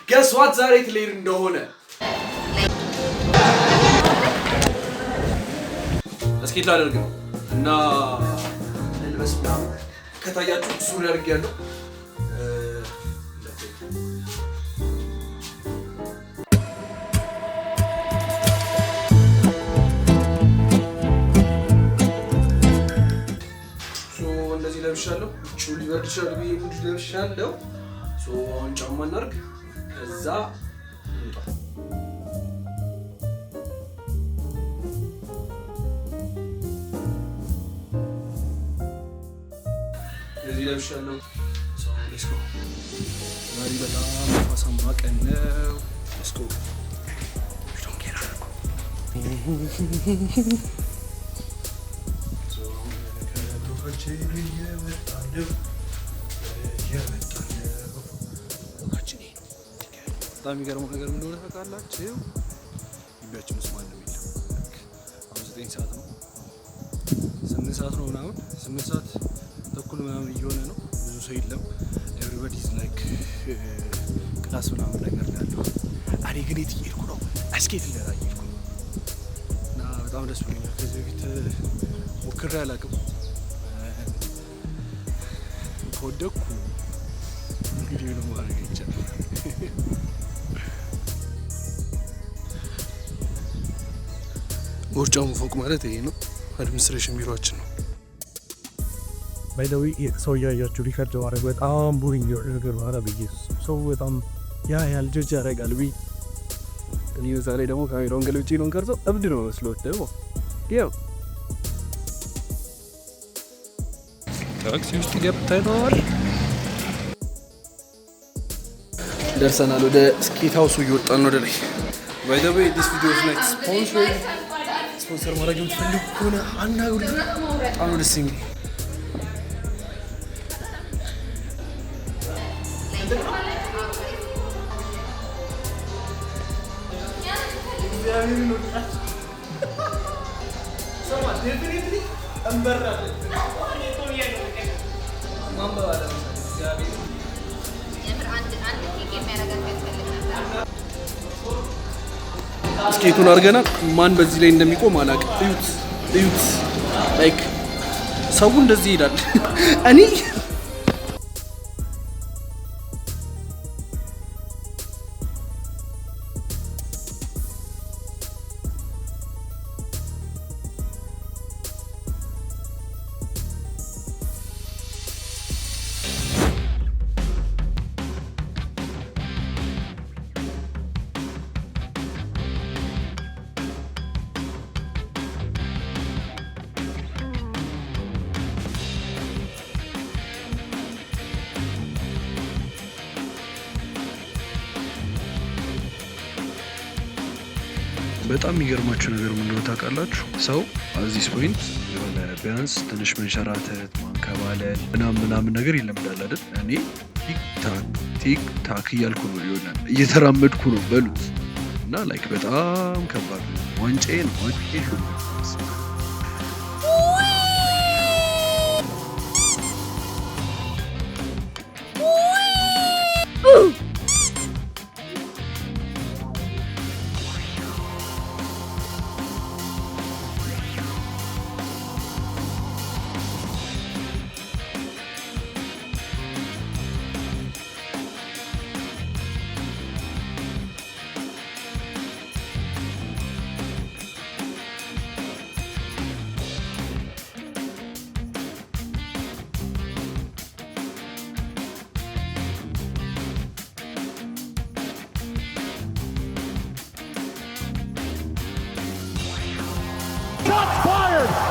guess what ዛሬ ትሌር እንደሆነ እስኪ ላደርግ ነው እና ልልበስ ምናምን ከታያችሁ ሱሪ አድርጌያለሁ እንደዚህ ለብሻለሁ ቹሊ ወርድሻል ቢይ እንደዚህ ለብሻለሁ ሶ አሁን ጫማ እናርግ ከዛ እንጣ እንደዚህ ለብሻለሁ ሶ ሌትስ ጎ ዛሬ በጣም ማሳማ ቀን ነው ሌትስ ጎ ዶንት ኬር አልኩ በጣም የሚገርመው ነገር ምን እንደሆነ ታውቃላችሁ? ግቢያችን ውስጥ ማንም የለም። አሁን 9 ሰዓት ነው 8 ሰዓት ነው ምናምን 8 ሰዓት ተኩል ምናምን እየሆነ ነው። ብዙ ሰው የለም። ኤቭሪባዲ ኢዝ ላይክ ክላስ ምናምን ነገር ያለው። እኔ ግን የት እየሄድኩ ነው? አስኬት ልደራ እየሄድኩ ነው እና በጣም ደስ ብሎኛል። ከዚህ በፊት ሞክሬ አላውቅም። ከወደኩ እንግዲህ ነው ማድረግ ይቻላል። ጎርጫሙ ፎቅ ማለት ይሄ ነው። አድሚኒስትሬሽን ቢሮአችን ነው። ባይ ዘ ዌይ ሰው ያያችሁ ሪከርድ ማድረግ በጣም ቦሪንግ ነገር ማለት በኢየሱስ ሰው በጣም ያ ልጆች ያደርጋል ቢ እኔ ዛሬ ደግሞ ካሜራውን ገልብጬ ነው እንቀርጸው እብድ ነው መስሎት ደግሞ ያው ታክሲ ውስጥ ገብተናል። ደርሰናል። ወደ ስኬት ሃውሱ እየወጣን ነው ወደ ላይ። ባይ ዘ ዌይ ዲስ ቪዲዮ ኢዝ ላይክ ስፖንሰር ማድረግ የምትፈልጉ ከሆነ አናግሩኝ። በጣም ነው ደስ የሚል። ስኬቱን አድርገናል። ማን በዚህ ላይ እንደሚቆም አላውቅም። እዩት ላይክ ሰው እንደዚህ ይሄዳል። እኔ በጣም የሚገርማችሁ ነገር ምን እንደሆነ ታውቃላችሁ? ሰው አዚስ ፖይንት የሆነ ቢያንስ ትንሽ መንሸራተት ማንከባለል ምናምን ነገር ይለምዳል አይደል? እኔ ቲክ ታክ እያልኩ ነው የሆነ እየተራመድኩ ነው በሉት እና ላይክ በጣም ከባድ ነው። ዋንጫዬን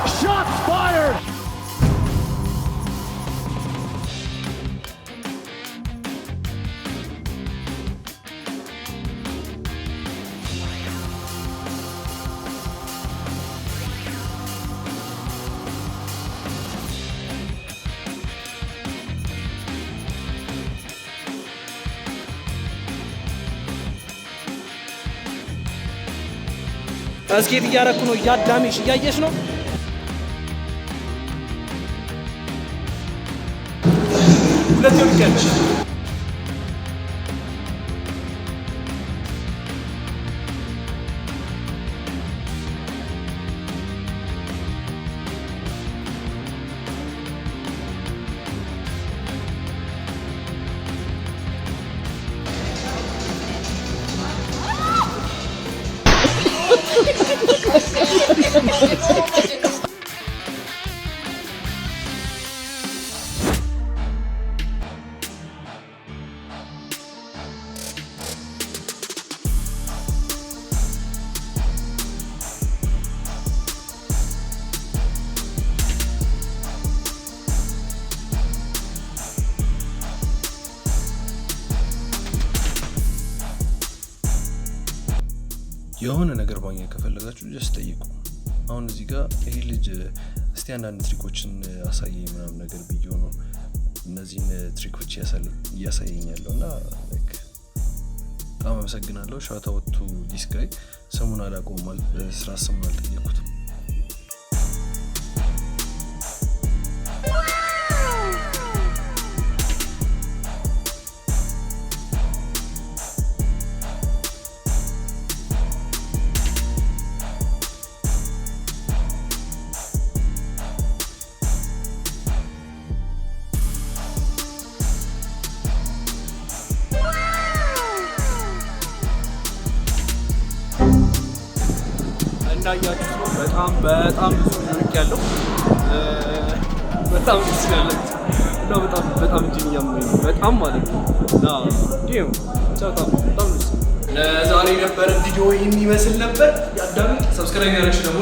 Shots fired! እስኬት እያረኩ ነው። እያዳሜሽ እያየሽ ነው። ሁለት ይወድቀልሽ የሆነ ነገር ማግኘት ከፈለጋችሁ ጀስት ጠይቁ። አሁን እዚህ ጋር ይሄ ልጅ እስቲ አንዳንድ ትሪኮችን አሳየኝ ምናምን ነገር ብዬ ነው እነዚህን ትሪኮች እያሳየኛለሁ እና በጣም አመሰግናለሁ። ሻውት አውት ቱ ዲስ ጋይ። ስሙን አላውቀውም፣ ስራ ስሙን አልጠየኩትም። እንዳያችሁ በጣም ብዙ ልክ ያለው በጣም ይስላል እና በጣም እንጂ ያመኝ በጣም ማለት ነው እና ዲም በጣም ለዛሬ ነበር ቪዲዮ የሚመስል ነበር። ያዳምጥ ሰብስክራይብ ያደረግሽ ደግሞ